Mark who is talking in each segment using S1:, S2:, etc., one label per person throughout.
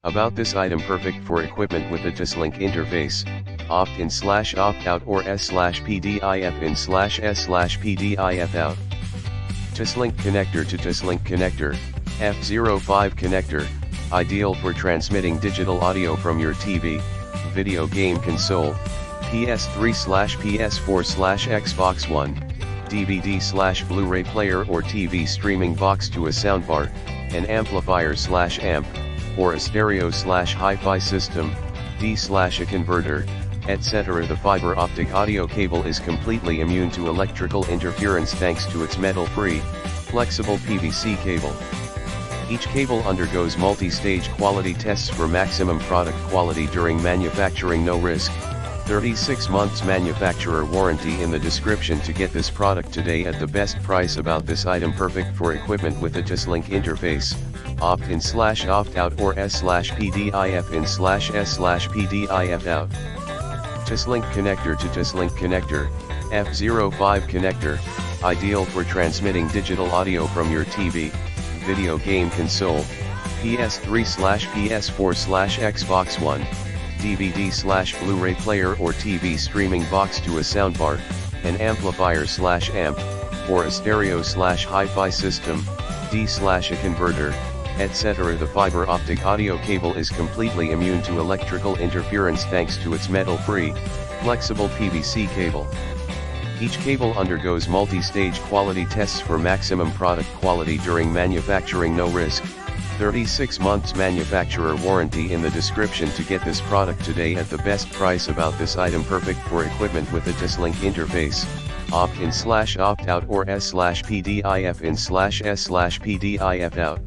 S1: About this item, perfect for equipment with a TOSLINK interface, opt-in/opt-out or S/PDIF-in/S/PDIF out. TOSLINK connector to TOSLINK connector, F05 connector, ideal for transmitting digital audio from your TV, video game console, PS3/PS4/Xbox One, DVD/Blu-ray player or TV streaming box to a soundbar, an amplifier/amp, or a stereo/hi-fi system, D/a converter, etc. The fiber optic audio cable is completely immune to electrical interference thanks to its metal-free, flexible PVC cable. Each cable undergoes multi-stage quality tests for maximum product quality during manufacturing. No risk. 36 months manufacturer warranty in the description to get this product today at the best price. About this item, perfect for equipment with a TOSLINK interface, opt-in/opt-out or S/PDIF-in/S/PDIF out. TOSLINK connector to TOSLINK connector, F05 connector, ideal for transmitting digital audio from your TV, video game console, PS3/PS4/Xbox One, DVD/Blu-ray player or TV streaming box to a soundbar, an amplifier/amp, or a stereo/hi-fi system, D/a converter, etc. The fiber optic audio cable is completely immune to electrical interference thanks to its metal-free, flexible PVC cable. Each cable undergoes multi-stage quality tests for maximum product quality during manufacturing. No risk. 36 months manufacturer warranty in the description to get this product today at the best price. About this item, perfect for equipment with a TOSLINK interface, opt-in/opt-out or S/PDIF-in/S/PDIF out.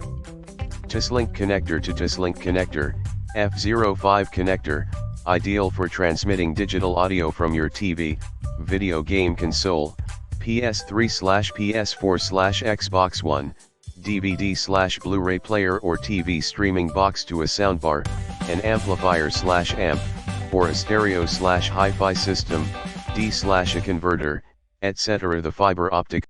S1: TOSLINK connector to TOSLINK connector, F05 connector, ideal for transmitting digital audio from your TV, video game console, PS3/PS4/Xbox One, DVD/Blu-ray player or TV streaming box to a soundbar, an amplifier/amp, or a stereo/hi-fi system, D/a converter, etc. The fiber optic